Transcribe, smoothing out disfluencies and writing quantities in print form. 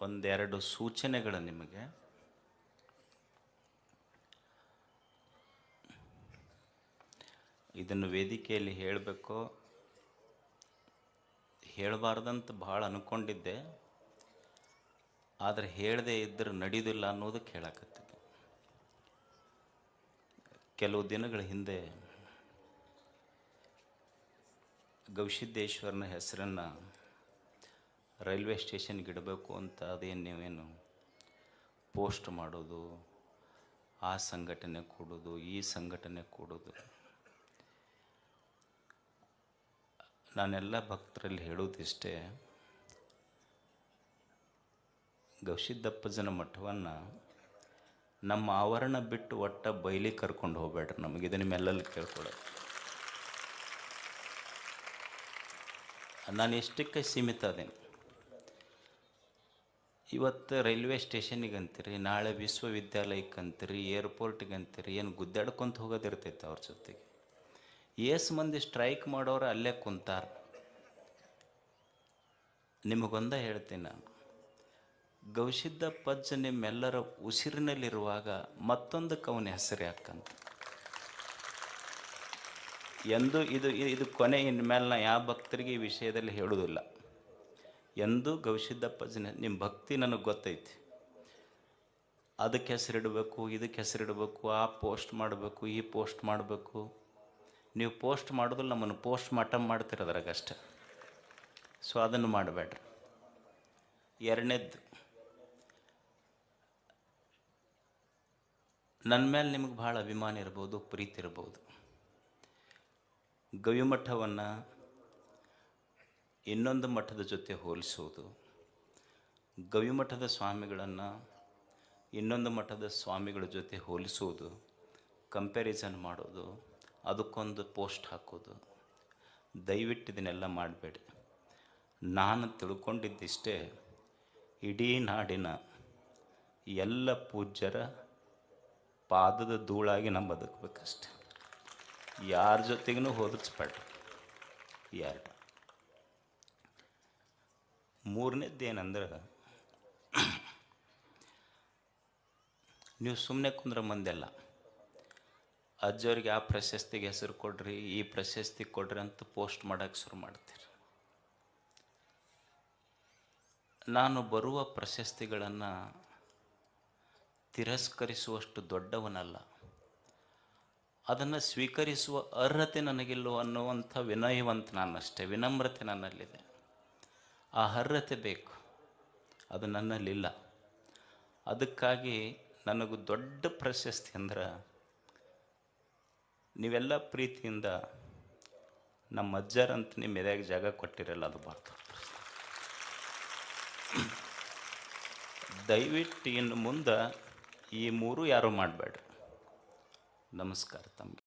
ಒಂದೆರಡು ಸೂಚನೆಗಳು ನಿಮಗೆ. ಇದನ್ನು ವೇದಿಕೆಯಲ್ಲಿ ಹೇಳಬೇಕೋ ಹೇಳಬಾರ್ದಂತ ಭಾಳ ಅಂದ್ಕೊಂಡಿದ್ದೆ, ಆದರೆ ಹೇಳದೇ ಇದ್ದರೆ ನಡೆಯೋದಿಲ್ಲ ಅನ್ನೋದಕ್ಕೆ ಹೇಳಕತ್ತಿದ್ದೆ. ಕೆಲವು ದಿನಗಳ ಹಿಂದೆ ಗವಿಸಿದ್ದೇಶ್ವರನ ಹೆಸರನ್ನು ರೈಲ್ವೆ ಸ್ಟೇಷನ್ಗೆ ಇಡಬೇಕು ಅಂತ ಅದೇನು ನೀವೇನು ಪೋಸ್ಟ್ ಮಾಡೋದು, ಆ ಸಂಘಟನೆ ಕೂಡೋದು, ಈ ಸಂಘಟನೆ ಕೂಡೋದು. ನಾನೆಲ್ಲ ಭಕ್ತರಲ್ಲಿ ಹೇಳೋದಿಷ್ಟೇ, ಗವಿಸಿದ್ದಪ್ಪಜ್ಜನ ಮಠವನ್ನು ನಮ್ಮ ಆವರಣ ಬಿಟ್ಟು ಒಟ್ಟ ಬಯಲಿ ಕರ್ಕೊಂಡು ಹೋಗ್ಬೇಡ್ರಿ. ನಮಗಿದೆ ನಿಮ್ಮೆಲ್ಲಲ್ಲಿ ಕೇಳ್ಕೊಳ್ಳೋದು. ನಾನು ಎಷ್ಟಕ್ಕೆ ಸೀಮಿತ ಅದೇನು. ಇವತ್ತು ರೈಲ್ವೆ ಸ್ಟೇಷನಿಗೆ ಅಂತೀರಿ, ನಾಳೆ ವಿಶ್ವವಿದ್ಯಾಲಯಕ್ಕೆ ಅಂತೀರಿ, ಏರ್ಪೋರ್ಟಿಗೆ ಅಂತೀರಿ, ಏನು ಗುದ್ದಾಡ್ಕೊಂತ ಹೋಗೋದಿರ್ತೈತೆ ಅವ್ರ ಜೊತೆಗೆ. ಏಸು ಮಂದಿ ಸ್ಟ್ರೈಕ್ ಮಾಡೋರು ಅಲ್ಲೇ ಕುಂತಾರ. ನಿಮಗೊಂದ ಹೇಳ್ತೀನಿ ನಾನು, ಗವಿಸಿದ್ದಪ್ಪಜ್ಜ ನಿಮ್ಮೆಲ್ಲರ ಉಸಿರಿನಲ್ಲಿರುವಾಗ ಮತ್ತೊಂದಕ್ಕೆ ಅವನ ಹೆಸರು ಯಾಕಂತ. ಎಂದು ಇದು ಕೊನೆ, ಇನ್ಮೇಲೆ ನಾ ಯಾವ ಭಕ್ತರಿಗೆ ಈ ವಿಷಯದಲ್ಲಿ ಹೇಳೋದಿಲ್ಲ. ಎಂದೂ ಗವಿಸಿದ್ದಪ್ಪಜ್ಜನ ನಿಮ್ಮ ಭಕ್ತಿ ನನಗೆ ಗೊತ್ತೈತಿ, ಅದಕ್ಕೆ ಹೆಸರಿಡಬೇಕು, ಇದಕ್ಕೆ ಹೆಸರಿಡಬೇಕು, ಆ ಪೋಸ್ಟ್ ಮಾಡಬೇಕು, ಈ ಪೋಸ್ಟ್ ಮಾಡಬೇಕು. ನೀವು ಪೋಸ್ಟ್ ಮಾಡೋದಿಲ್ಲ, ನಮ್ಮನ್ನು ಪೋಸ್ಟ್ ಮಾಡ್ತಿರೋದ್ರಾಗಷ್ಟೆ. ಸೊ ಅದನ್ನು ಮಾಡಬೇಡ್ರಿ. ಎರಡನೇದ್ದು, ನನ್ನ ಮೇಲೆ ನಿಮಗೆ ಭಾಳ ಅಭಿಮಾನ ಇರ್ಬೋದು, ಪ್ರೀತಿ ಇರ್ಬೋದು. ಗವಿಮಠವನ್ನು ಇನ್ನೊಂದು ಮಠದ ಜೊತೆ ಹೋಲಿಸೋದು, ಗವಿಮಠದ ಸ್ವಾಮಿಗಳನ್ನು ಇನ್ನೊಂದು ಮಠದ ಸ್ವಾಮಿಗಳ ಜೊತೆ ಹೋಲಿಸೋದು, ಕಂಪ್ಯಾರಿಸನ್ ಮಾಡೋದು, ಅದಕ್ಕೊಂದು ಪೋಸ್ಟ್ ಹಾಕೋದು, ದಯವಿಟ್ಟು ಇದನ್ನೆಲ್ಲ ಮಾಡಬೇಡಿ. ನಾನು ತಿಳ್ಕೊಂಡಿದ್ದಿಷ್ಟೇ, ಇಡೀ ನಾಡಿನ ಎಲ್ಲ ಪೂಜ್ಯರ ಪಾದದ ಧೂಳಾಗಿ ನಾವು ಬದುಕಬೇಕಷ್ಟೆ. ಯಾರ ಜೊತೆಗೂ ಹೋಲಿಸ್ಬೇಡ್ರಿ. ಎರಡು. ಮೂರನೇದ್ದೇನೆಂದ್ರೆ, ನೀವು ಸುಮ್ಮನೆ ಕುಂದ್ರೆ ಮಂದೆಲ್ಲ ಅಜ್ಜವ್ರಿಗೆ ಆ ಪ್ರಶಸ್ತಿಗೆ ಹೆಸರು ಕೊಡ್ರಿ, ಈ ಪ್ರಶಸ್ತಿ ಕೊಡ್ರಿ ಅಂತ ಪೋಸ್ಟ್ ಮಾಡೋಕ್ಕೆ ಶುರು ಮಾಡ್ತೀರಿ. ನಾನು ಬರುವ ಪ್ರಶಸ್ತಿಗಳನ್ನು ತಿರಸ್ಕರಿಸುವಷ್ಟು ದೊಡ್ಡವನಲ್ಲ, ಅದನ್ನು ಸ್ವೀಕರಿಸುವ ಅರ್ಹತೆ ನನಗಿಲ್ಲೋ ಅನ್ನುವಂಥ ವಿನಯವಂತ ನಾನಷ್ಟೇ, ವಿನಮ್ರತೆ ನನ್ನಲ್ಲಿದೆ. ಆ ಅರ್ಹತೆ ಬೇಕು, ಅದು ನನ್ನಲ್ಲಿಲ್ಲ. ಅದಕ್ಕಾಗಿ ನನಗೂ ದೊಡ್ಡ ಪ್ರಶಸ್ತಿ ಅಂದ್ರೆ, ನೀವೆಲ್ಲ ಪ್ರೀತಿಯಿಂದ ನಮ್ಮ ಅಜ್ಜರಂತ ನಿಮ್ಮ ಎದೆಯಾಗ ಜಾಗ ಕೊಟ್ಟಿರಲ್ಲ, ಅದು ಬಾರ್ದು. ದಯವಿಟ್ಟು ಇನ್ನು ಮುಂದೆ ಈ ಮೂರು ಯಾರೂ ಮಾಡಬೇಡ್ರಿ. ನಮಸ್ಕಾರ ತಮಗೆ.